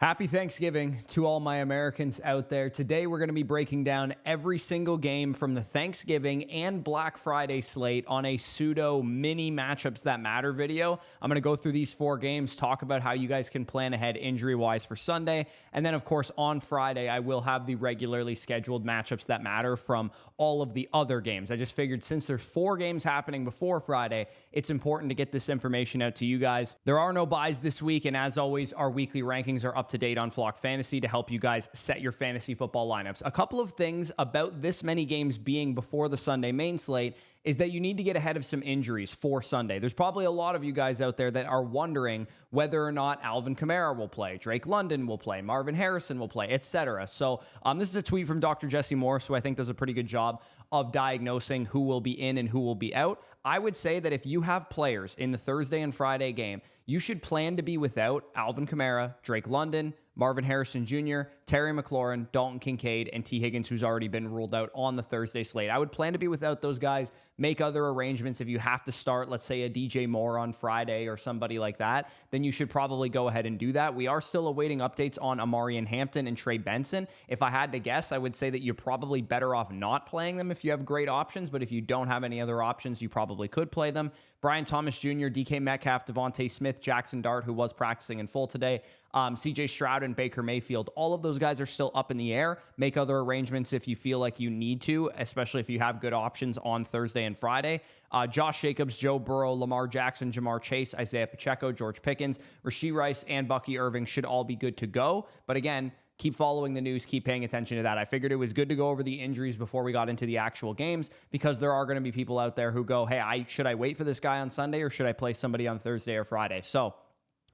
Happy Thanksgiving to all my Americans out there. Today, we're going to be breaking down every single game from the Thanksgiving and Black Friday slate on a pseudo mini matchups that matter video. I'm going to go through these 4 games, talk about how you guys can plan ahead injury-wise for Sunday. And then, of course, on Friday, I will have the regularly scheduled matchups that matter from all of the other games. I just figured since there's 4 games happening before Friday, it's important to get this information out to you guys. There are no buys this week, and as always, our weekly rankings are up to date on Flock Fantasy to help you guys set your fantasy football lineups. A couple of things about this many games being before the Sunday main slate is that you need to get ahead of some injuries for Sunday. There's probably a lot of you guys out there that are wondering whether or not Alvin Kamara will play, Drake London will play, Marvin Harrison will play, etc. So this is a tweet from Dr. Jesse Morse, who I think does a pretty good job of diagnosing who will be in and who will be out. I would say that if you have players in the Thursday and Friday game, you should plan to be without Alvin Kamara, Drake London, Marvin Harrison Jr., Terry McLaurin, Dalton Kincaid, and T. Higgins, who's already been ruled out on the Thursday slate. I would plan to be without those guys. Make other arrangements. If you have to start, let's say, a DJ Moore on Friday or somebody like that, then you should probably go ahead and do that. We are still awaiting updates on Amarian Hampton and Trey Benson. If I had to guess, I would say that you're probably better off not playing them if you have great options, but if you don't have any other options, you probably could play them. Brian Thomas Jr., DK Metcalf, Devontae Smith, Jackson Dart, who was practicing in full today, CJ Stroud, and Baker Mayfield. All of those guys are still up in the air. Make other arrangements if you feel like you need to, especially if you have good options on Thursday and Friday. Josh Jacobs, Joe Burrow, Lamar Jackson, Jamar Chase, Isaiah Pacheco, George Pickens, Rashee Rice, and Bucky Irving should all be good to go. But again, keep following the news, keep paying attention to that. I figured it was good to go over the injuries before we got into the actual games because there are going to be people out there who go, hey, should I wait for this guy on Sunday or should I play somebody on Thursday or Friday? So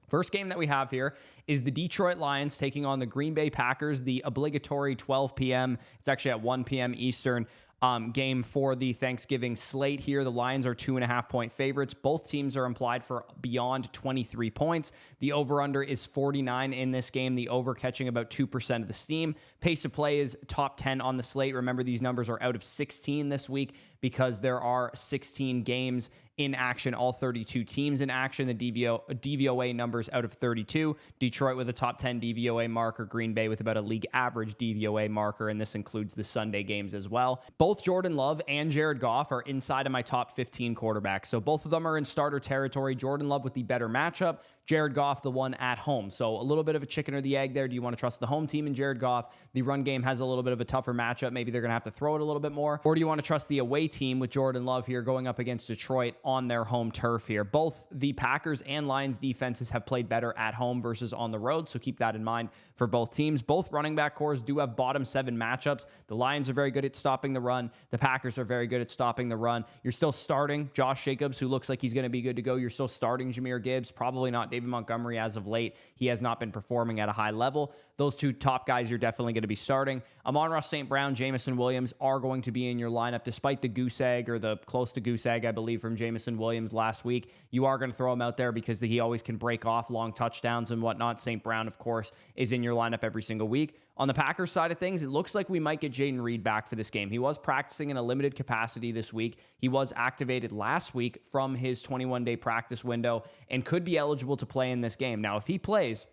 first game that we have here is the Detroit Lions taking on the Green Bay Packers, the obligatory 12 p.m. It's actually at 1 p.m. Eastern game for the Thanksgiving slate here. The Lions are 2.5-point favorites. Both teams are implied for beyond 23 points. The over-under is 49 in this game. The over catching about 2% of the steam. Pace of play is top 10 on the slate. Remember, these numbers are out of 16 this week because there are 16 games in action, all 32 teams in action. The DVOA numbers out of 32. Detroit with a top 10 DVOA marker. Green Bay with about a league average DVOA marker, and this includes the Sunday games as well. Both Jordan Love and Jared Goff are inside of my top 15 quarterbacks, so both of them are in starter territory. Jordan Love with the better matchup. Jared Goff, the one at home. So a little bit of a chicken or the egg there. Do you want to trust the home team in Jared Goff? The run game has a little bit of a tougher matchup. Maybe they're going to have to throw it a little bit more. Or do you want to trust the away team with Jordan Love here going up against Detroit on their home turf here? Both the Packers and Lions defenses have played better at home versus on the road, so keep that in mind for both teams. Both running back cores do have bottom 7 matchups. The Lions are very good at stopping the run. The Packers are very good at stopping the run. You're still starting Josh Jacobs, who looks like he's going to be good to go. You're still starting Jahmyr Gibbs, probably not David Montgomery as of late. He has not been performing at a high level. Those 2 top guys you're definitely going to be starting. Amon-Ra St. Brown, Jamison Williams are going to be in your lineup despite the goose egg or the close to goose egg, I believe, from Jamison Williams last week. You are going to throw him out there because he always can break off long touchdowns and whatnot. St. Brown, of course, is in your lineup every single week. On the Packers side of things, it looks like we might get Jayden Reed back for this game. He was practicing in a limited capacity this week. He was activated last week from his 21-day practice window and could be eligible to play in this game. Now, if he plays,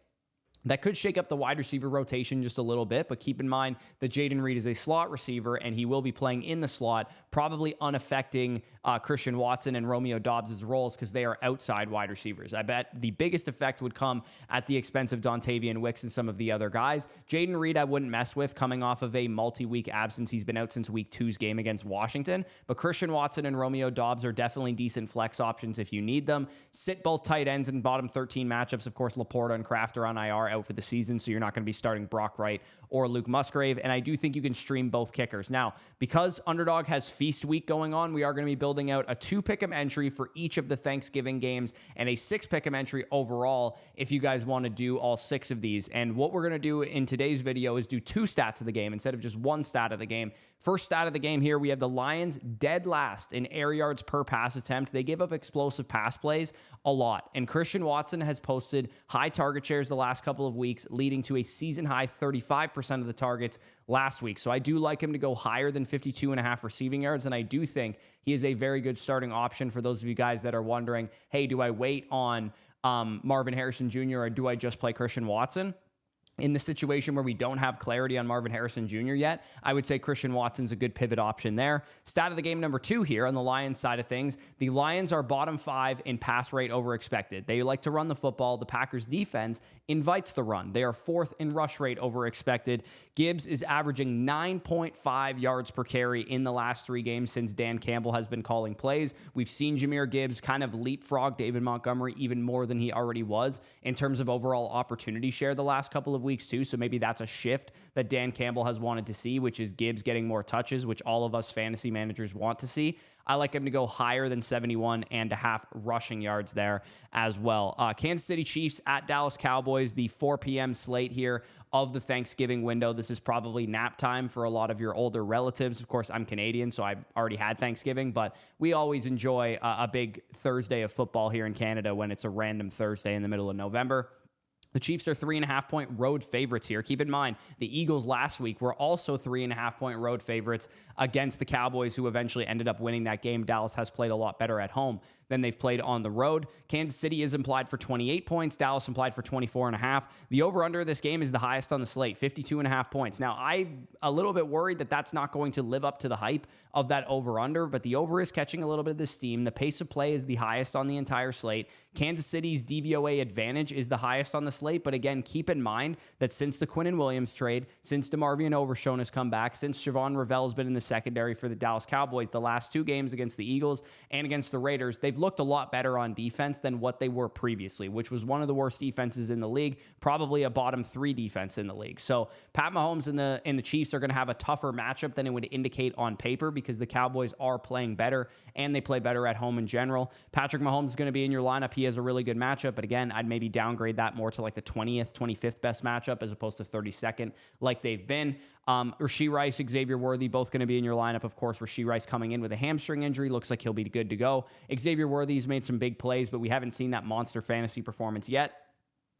that could shake up the wide receiver rotation just a little bit, but keep in mind that Jayden Reed is a slot receiver, and he will be playing in the slot, probably unaffecting Christian Watson and Romeo Dobbs' roles because they are outside wide receivers. I bet the biggest effect would come at the expense of Dontavian Wicks and some of the other guys. Jayden Reed I wouldn't mess with coming off of a multi-week absence. He's been out since week 2's game against Washington, but Christian Watson and Romeo Dobbs are definitely decent flex options if you need them. Sit both tight ends in bottom 13 matchups. Of course, Laporta and Kraft are on IR out for the season, so you're not going to be starting Brock Wright or Luke Musgrave, and I do think you can stream both kickers. Now, because Underdog has Feast Week going on, we are going to be building out a 2-pick'em entry for each of the Thanksgiving games and a 6-pick'em entry overall if you guys want to do all 6 of these. And what we're going to do in today's video is do 2 stats of the game instead of just 1 stat of the game. First stat of the game here, we have the Lions dead last in air yards per pass attempt. They give up explosive pass plays a lot, and Christian Watson has posted high target shares the last couple of weeks, leading to a season-high 35% of the targets last week. So I do like him to go higher than 52.5 receiving yards, and I do think he is a very good starting option for those of you guys that are wondering, hey, do I wait on Marvin Harrison Jr. or do I just play Christian Watson? in the situation where we don't have clarity on Marvin Harrison Jr. yet, I would say Christian Watson's a good pivot option there. Stat of the game number 2 here on the Lions side of things. The Lions are bottom 5 in pass rate over expected. They like to run the football. The Packers defense invites the run. They are 4th in rush rate over expected. Gibbs is averaging 9.5 yards per carry in the last 3 games since Dan Campbell has been calling plays. We've seen Jahmyr Gibbs kind of leapfrog David Montgomery even more than he already was in terms of overall opportunity share the last couple of weeks too. So maybe that's a shift that Dan Campbell has wanted to see, which is Gibbs getting more touches, which all of us fantasy managers want to see. I like him to go higher than 71.5 rushing yards there as well. Kansas City Chiefs at Dallas Cowboys, the 4 p.m. slate here of the Thanksgiving window. This is probably nap time for a lot of your older relatives. Of course, I'm Canadian, so I've already had Thanksgiving, but we always enjoy a big Thursday of football here in Canada when it's a random Thursday in the middle of November. The Chiefs are 3.5-point road favorites here. Keep in mind, the Eagles last week were also 3.5-point road favorites against the Cowboys, who eventually ended up winning that game. Dallas has played a lot better at home than they've played on the road. Kansas City is implied for 28 points. Dallas implied for 24.5. The over-under of this game is the highest on the slate, 52.5 points. Now, I'm a little bit worried that that's not going to live up to the hype of that over-under, but the over is catching a little bit of the steam. The pace of play is the highest on the entire slate. Kansas City's DVOA advantage is the highest on the slate, but again, keep in mind that since the Quinnen Williams trade, since DeMarvion Overshown has come back, since Siobhan Revell's been in the secondary for the Dallas Cowboys, the last 2 games against the Eagles and against the Raiders, they've looked a lot better on defense than what they were previously, which was one of the worst defenses in the league, probably a bottom 3 defense in the league. So Pat Mahomes and the Chiefs are going to have a tougher matchup than it would indicate on paper because the Cowboys are playing better and they play better at home in general. Patrick Mahomes is going to be in your lineup. He has a really good matchup, but again, I'd maybe downgrade that more to like the 20th, 25th best matchup as opposed to 32nd like they've been. Rashee Rice, Xavier Worthy, both going to be in your lineup. Of course, Rashee Rice coming in with a hamstring injury. Looks like he'll be good to go. Xavier Worthy's made some big plays, but we haven't seen that monster fantasy performance yet.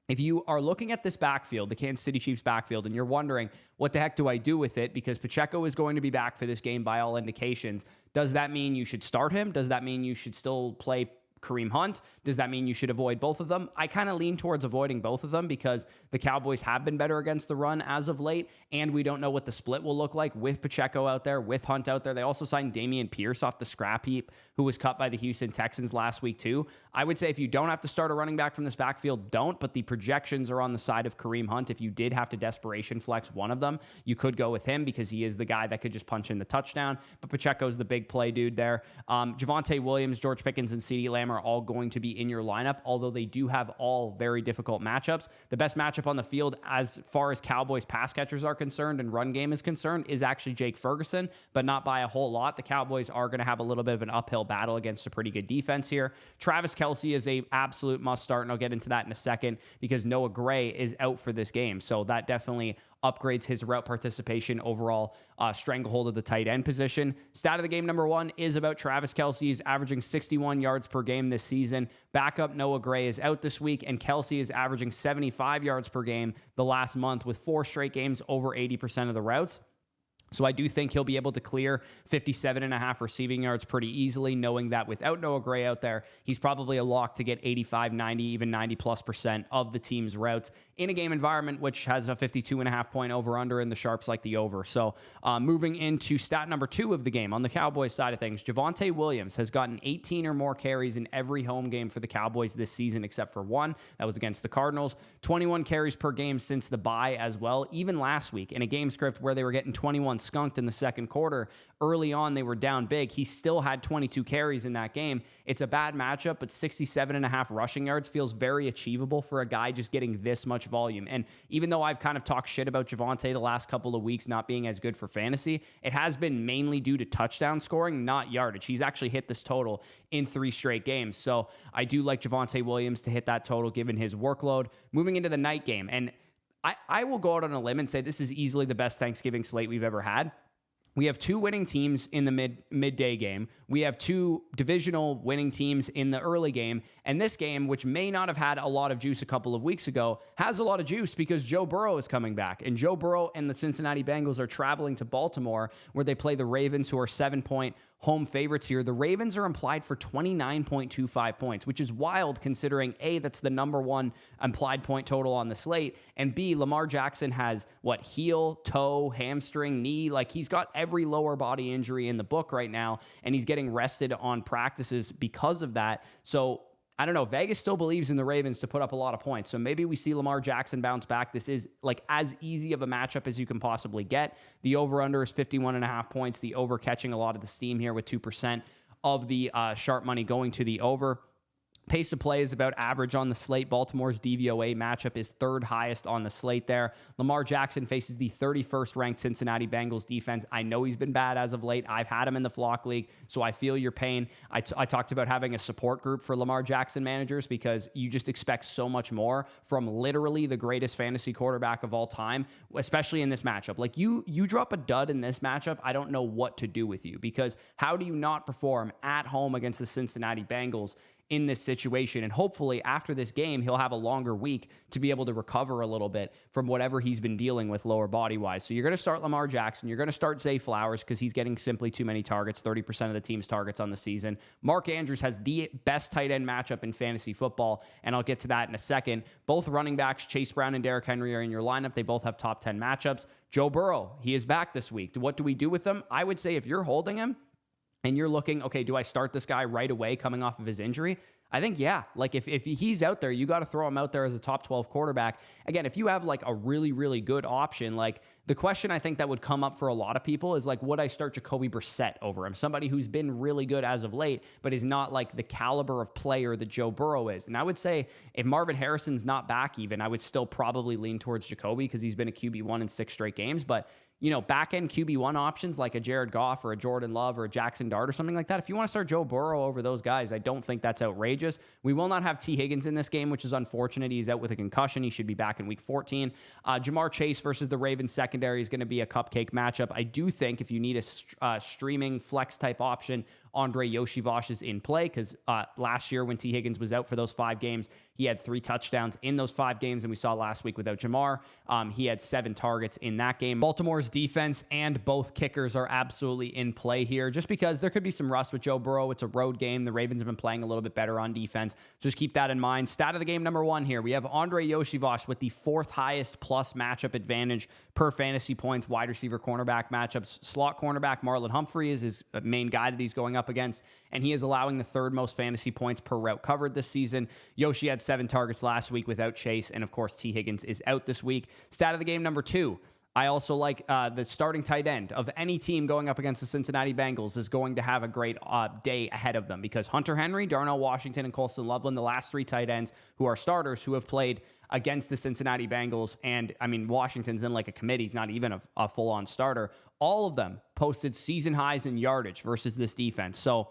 If you are looking at this backfield, the Kansas City Chiefs backfield, and you're wondering, what the heck do I do with it? Because Pacheco is going to be back for this game by all indications. Does that mean you should start him? Does that mean you should still play Kareem Hunt? Does that mean you should avoid both of them? I kind of lean towards avoiding both of them because the Cowboys have been better against the run as of late, and we don't know what the split will look like with Pacheco out there, with Hunt out there. They also signed Dameon Pierce off the scrap heap, who was cut by the Houston Texans last week too. I would say if you don't have to start a running back from this backfield, don't, but the projections are on the side of Kareem Hunt. If you did have to desperation flex one of them, you could go with him because he is the guy that could just punch in the touchdown, but Pacheco's the big play dude there. Javonte Williams, George Pickens, and CeeDee Lamb are all going to be in your lineup, although they do have all very difficult matchups. The best matchup on the field as far as Cowboys pass catchers are concerned and run game is concerned is actually Jake Ferguson, but not by a whole lot. The Cowboys are going to have a little bit of an uphill battle against a pretty good defense here. Travis Kelce is a absolute must start, and I'll get into that in a second because Noah Gray is out for this game, so that definitely upgrades his route participation, overall stranglehold of the tight end position. Stat of the game number 1 is about Travis Kelce. He's averaging 61 yards per game this season. Backup Noah Gray is out this week, and Kelce is averaging 75 yards per game the last month with 4 straight games over 80% of the routes. So I do think he'll be able to clear 57.5 receiving yards pretty easily, knowing that without Noah Gray out there, he's probably a lock to get 85, 90, even 90+% of the team's routes in a game environment, which has a 52.5 point over-under, and the sharps like the over. So moving into stat number 2 of the game, on the Cowboys side of things, Javonte Williams has gotten 18 or more carries in every home game for the Cowboys this season, except for one. That was against the Cardinals. 21 carries per game since the bye as well. Even last week, in a game script where they were getting 21 skunked in the second quarter, early on they were down big, he still had 22 carries in that game. It's a bad matchup, but 67.5 rushing yards feels very achievable for a guy just getting this much volume. And even though I've kind of talked shit about Javonte the last couple of weeks not being as good for fantasy, it has been mainly due to touchdown scoring, not yardage. He's actually hit this total in 3 straight games. So I do like Javonte Williams to hit that total given his workload. Moving into the night game, and I will go out on a limb and say this is easily the best Thanksgiving slate we've ever had. We have 2 winning teams in the midday game. We have 2 divisional winning teams in the early game. And this game, which may not have had a lot of juice a couple of weeks ago, has a lot of juice because Joe Burrow is coming back. And Joe Burrow and the Cincinnati Bengals are traveling to Baltimore, where they play the Ravens, who are 7-point home favorites here. The Ravens are implied for 29.25 points, which is wild considering A, that's the number one implied point total on the slate, and B, Lamar Jackson has heel, toe, hamstring, knee, like he's got every lower body injury in the book right now, and he's getting rested on practices because of that. So I don't know. Vegas still believes in the Ravens to put up a lot of points. So maybe we see Lamar Jackson bounce back. This is like as easy of a matchup as you can possibly get. The over-under is 51.5 points. The over catching a lot of the steam here with 2% of the sharp money going to the over. Pace of play is about average on the slate. Baltimore's DVOA matchup is third highest on the slate there. Lamar Jackson faces the 31st ranked Cincinnati Bengals defense. I know he's been bad as of late. I've had him in the flock league, so I feel your pain. I talked about having a support group for Lamar Jackson managers because you just expect so much more from literally the greatest fantasy quarterback of all time, especially in this matchup. Like you drop a dud in this matchup, I don't know what to do with you, because how do you not perform at home against the Cincinnati Bengals in this situation? And hopefully after this game, he'll have a longer week to be able to recover a little bit from whatever he's been dealing with lower body wise. So you're going to start Lamar Jackson. You're going to start Zay Flowers because he's getting simply too many targets, 30% of the team's targets on the season. Mark Andrews has the best tight end matchup in fantasy football, and I'll get to that in a second. Both running backs, Chase Brown and Derrick Henry, are in your lineup. They both have top 10 matchups. Joe Burrow, he is back this week. What do we do with him? I would say if you're holding him and you're looking, okay, do I start this guy right away coming off of his injury? I think, yeah, like if he's out there, you got to throw him out there as a top 12 quarterback. Again, if you have like a really, really good option, like the question I think that would come up for a lot of people is like, would I start Jacoby Brissett over him? Somebody who's been really good as of late, but is not like the caliber of player that Joe Burrow is. And I would say if Marvin Harrison's not back even, I would still probably lean towards Jacoby because he's been a QB1 in 6 straight games. But back-end QB1 options like a Jared Goff or a Jordan Love or a Jackson Dart or something like that, if you want to start Joe Burrow over those guys, I don't think that's outrageous. We will not have T. Higgins in this game, which is unfortunate. He's out with a concussion. He should be back in week 14. Jamar Chase versus the Ravens secondary is going to be a cupcake matchup. I do think if you need a streaming flex-type option, Andre Yoshivas is in play because last year when T. Higgins was out for those 5 games, he had 3 touchdowns in those 5 games, and we saw last week without Jamar, he had 7 targets in that game. Baltimore's defense and both kickers are absolutely in play here just because there could be some rust with Joe Burrow. It's a road game. The Ravens have been playing a little bit better on defense. Just keep that in mind. Stat of the game number 1 here. We have Andre Yoshivas with the 4th highest plus matchup advantage per fantasy points, wide receiver cornerback matchups. Slot cornerback Marlon Humphrey is his main guy that he's going up against, and he is allowing the 3rd most fantasy points per route covered this season. Yoshi had 7 targets last week without Chase, and of course T. Higgins is out this week. Stat of the game number 2. I also like the starting tight end of any team going up against the Cincinnati Bengals is going to have a great day ahead of them because Hunter Henry, Darnell Washington, and Colston Loveland, the last 3 tight ends who are starters who have played against the Cincinnati Bengals, and I mean, Washington's in like a committee. He's not even a full-on starter. All of them posted season highs in yardage versus this defense. So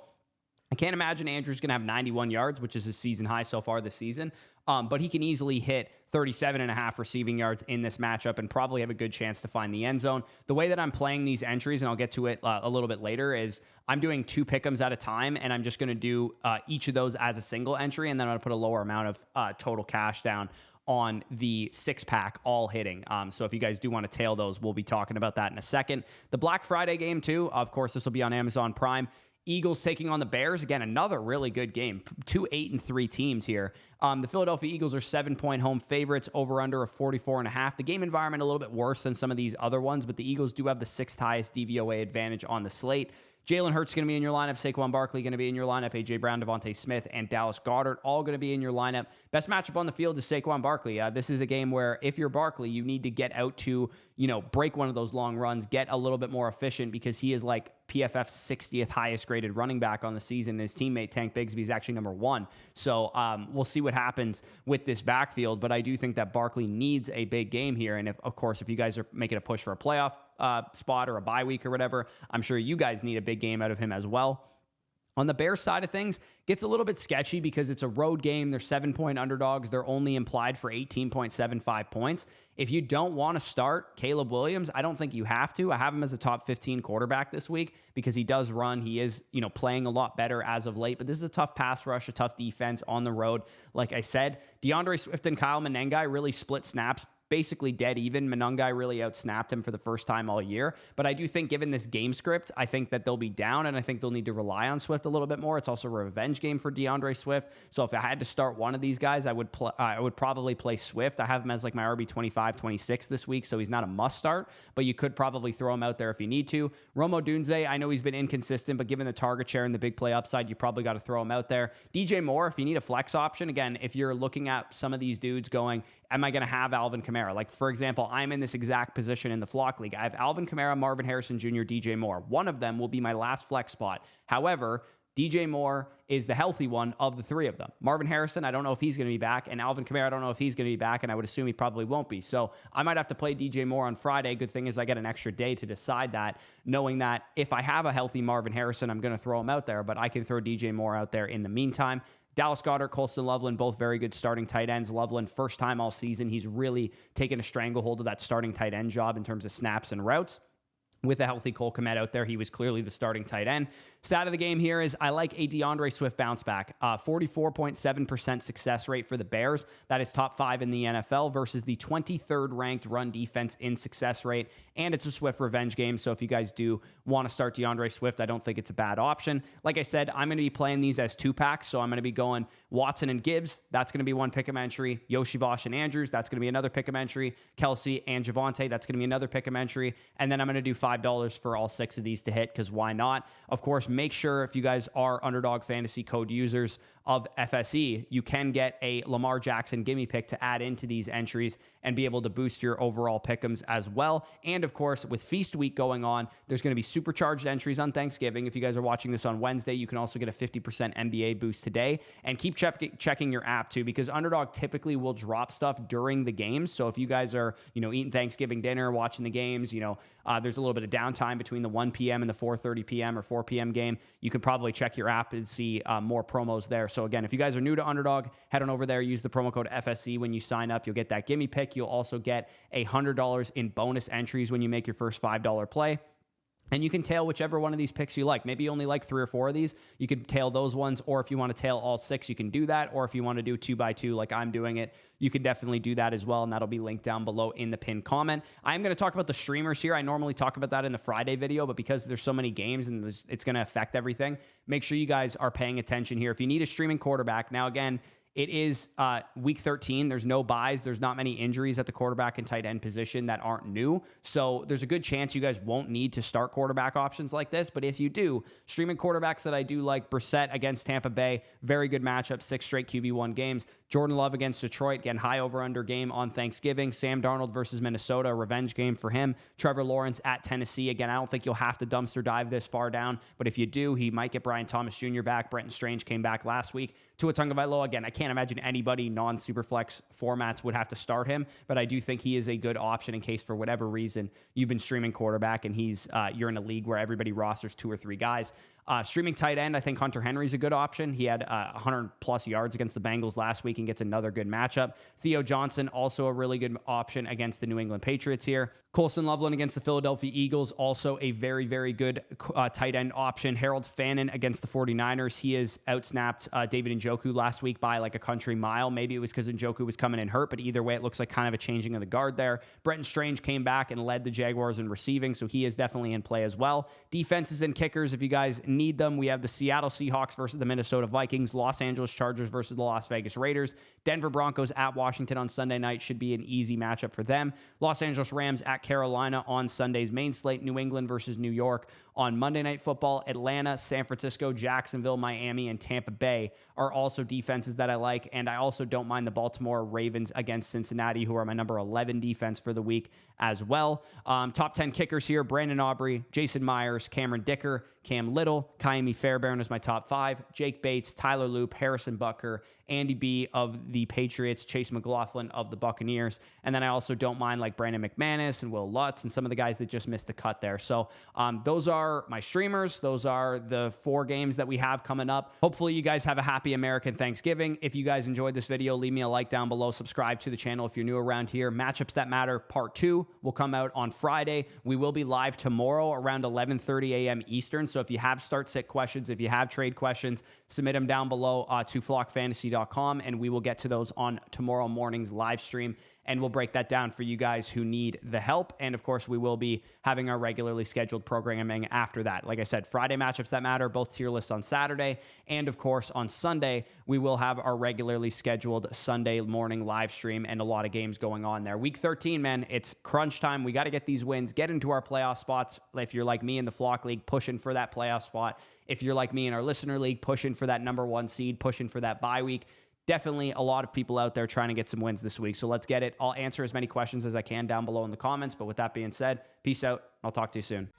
I can't imagine Andrew's going to have 91 yards, which is his season high so far this season. But he can easily hit 37.5 receiving yards in this matchup and probably have a good chance to find the end zone. The way that I'm playing these entries, and I'll get to it a little bit later, is I'm doing 2 pick'ems at a time, and I'm just going to do each of those as a single entry, and then I'm going to put a lower amount of total cash down on the 6-pack all hitting. So if you guys do want to tail those, we'll be talking about that in a second. The Black Friday game too, of course, this will be on Amazon Prime. Eagles taking on the Bears. Again, another really good game. 2 8-3 teams here. The Philadelphia Eagles are 7-point home favorites, over under of 44.5. The game environment a little bit worse than some of these other ones, but the Eagles do have the 6th highest DVOA advantage on the slate. Jalen Hurts going to be in your lineup. Saquon Barkley going to be in your lineup. A.J. Brown, Devontae Smith, and Dallas Goedert all going to be in your lineup. Best matchup on the field is Saquon Barkley. This is a game where if you're Barkley, you need to get out to, break one of those long runs, get a little bit more efficient because he is like PFF's 60th highest graded running back on the season. His teammate Tank Bigsby is actually number 1. So we'll see what happens with this backfield. But I do think that Barkley needs a big game here. And of course, if you guys are making a push for a playoff spot or a bye week or whatever, I'm sure you guys need a big game out of him as well. On the Bears side of things, gets a little bit sketchy because it's a road game. They're 7-point underdogs. They're only implied for 18.75 points. If you don't want to start Caleb Williams, I don't think you have to. I have him as a top 15 quarterback this week because he does run. He is, playing a lot better as of late, but this is a tough pass rush, a tough defense on the road. Like I said, DeAndre Swift and Kyle Menengai really split snaps basically dead even. Monungai really outsnapped him for the first time all year. But I do think given this game script, I think that they'll be down, and I think they'll need to rely on Swift a little bit more. It's also a revenge game for DeAndre Swift. So if I had to start one of these guys, I would probably play Swift. I have him as like my RB 25, 26 this week, so he's not a must start, but you could probably throw him out there if you need to. Romo Dunze, I know he's been inconsistent, but given the target share and the big play upside, you probably got to throw him out there. DJ Moore, if you need a flex option, again, if you're looking at some of these dudes going, am I going to have Alvin Kamara? Like, for example, I'm in this exact position in the Flock League. I have Alvin Kamara, Marvin Harrison Jr., DJ Moore. One of them will be my last flex spot. However, DJ Moore is the healthy one of the three of them. Marvin Harrison, I don't know if he's going to be back, and Alvin Kamara, I don't know if he's going to be back, and I would assume he probably won't be. So I might have to play DJ Moore on Friday. Good thing is I get an extra day to decide that, knowing that if I have a healthy Marvin Harrison, I'm going to throw him out there, but I can throw DJ Moore out there in the meantime. Dallas Goedert, Colston Loveland, both very good starting tight ends. Loveland, first time all season, he's really taken a stranglehold of that starting tight end job in terms of snaps and routes. With a healthy Cole Kmet out there, he was clearly the starting tight end. Stat of the game here is I like a DeAndre Swift bounce back. 44.7% success rate for the Bears. That is top 5 in the NFL versus the 23rd ranked run defense in success rate. And it's a Swift revenge game. So if you guys do want to start DeAndre Swift, I don't think it's a bad option. Like I said, I'm going to be playing these as 2-packs. So I'm going to be going Watson and Gibbs. That's going to be one pick'em entry. Yoshi Vosh and Andrews. That's going to be another pick'em entry. Kelsey and Javonte. That's going to be another pick'em entry. And then I'm going to do $5 for all 6 of these to hit, because why not? Of course, make sure if you guys are Underdog Fantasy code users of FSE, you can get a Lamar Jackson gimme pick to add into these entries and be able to boost your overall pick'ems as well. And of course, with Feast Week going on, there's going to be supercharged entries on Thanksgiving. If you guys are watching this on Wednesday, you can also get a 50% NBA boost today. And keep checking your app too, because Underdog typically will drop stuff during the games. So if you guys are, eating Thanksgiving dinner, watching the games, there's a little bit of downtime between the 1 p.m. and the 4:30 p.m. or 4 p.m. game. You can probably check your app and see more promos there. So again, if you guys are new to Underdog, head on over there, use the promo code FSC when you sign up. You'll get that gimme pick. You'll also get $100 in bonus entries when you make your first $5 play. And you can tail whichever one of these picks you like. Maybe you only like 3 or 4 of these. You can tail those ones, or if you want to tail all 6, you can do that. Or if you want to do 2x2 like I'm doing it, you can definitely do that as well, and that'll be linked down below in the pinned comment. I'm going to talk about the streamers here. I normally talk about that in the Friday video, but because there's so many games and it's going to affect everything, make sure you guys are paying attention here. If you need a streaming quarterback, now again, it is week 13. There's no buys. There's not many injuries at the quarterback and tight end position that aren't new. So there's a good chance you guys won't need to start quarterback options like this. But if you do, streaming quarterbacks that I do like, Brissett against Tampa Bay, very good matchup, 6 straight QB1 games. Jordan Love against Detroit, again, high over-under game on Thanksgiving. Sam Darnold versus Minnesota, a revenge game for him. Trevor Lawrence at Tennessee. Again, I don't think you'll have to dumpster dive this far down, but if you do, he might get Brian Thomas Jr. back. Brenton Strange came back last week. Tua Tagovailoa, again, I can't imagine anybody non-Superflex formats would have to start him, but I do think he is a good option in case for whatever reason you've been streaming quarterback and you're in a league where everybody rosters 2 or 3 guys. Streaming tight end, I think Hunter Henry's a good option. He had 100-plus yards against the Bengals last week and gets another good matchup. Theo Johnson, also a really good option against the New England Patriots here. Colston Loveland against the Philadelphia Eagles, also a very, very good tight end option. Harold Fannin against the 49ers. He has outsnapped David Njoku last week by like a country mile. Maybe it was because Njoku was coming in hurt, but either way, it looks like kind of a changing of the guard there. Brenton Strange came back and led the Jaguars in receiving, so he is definitely in play as well. Defenses and kickers, if you guys need them, we have the Seattle Seahawks versus the Minnesota Vikings, Los Angeles Chargers versus the Las Vegas Raiders, Denver Broncos at Washington on Sunday night should be an easy matchup for them. Los Angeles Rams at Carolina on Sunday's main slate, New England versus New York on Monday Night Football. Atlanta, San Francisco, Jacksonville, Miami, and Tampa Bay are also defenses that I like, and I also don't mind the Baltimore Ravens against Cincinnati, who are my number 11 defense for the week as well. Top 10 kickers here, Brandon Aubrey, Jason Myers, Cameron Dicker, Cam Little, Kaimi Fairbairn is my top 5, Jake Bates, Tyler Loop, Harrison Butker, Andy B of the Patriots, Chase McLaughlin of the Buccaneers, and then I also don't mind like Brandon McManus and Will Lutz and some of the guys that just missed the cut there. So those are my streamers. Those are the 4 games that we have coming up. Hopefully you guys have a happy American Thanksgiving. If you guys enjoyed this video, leave me a like down below. Subscribe to the channel if you're new around here. Matchups That Matter Part 2 will come out on Friday. We will be live tomorrow around 11:30 a.m. Eastern. So if you have start-sit questions, if you have trade questions, submit them down below to flockfantasy.com, and we will get to those on tomorrow morning's live stream. and we'll break that down for you guys who need the help. And of course, we will be having our regularly scheduled programming after that. Like I said, Friday matchups that matter, both tier lists on Saturday. And of course, on Sunday, we will have our regularly scheduled Sunday morning live stream and a lot of games going on there. Week 13, man, it's crunch time. We got to get these wins, get into our playoff spots. If you're like me in the Flock League, pushing for that playoff spot. If you're like me in our Listener League, pushing for that number 1 seed, pushing for that bye week. Definitely a lot of people out there trying to get some wins this week. So let's get it. I'll answer as many questions as I can down below in the comments. But with that being said, peace out. I'll talk to you soon.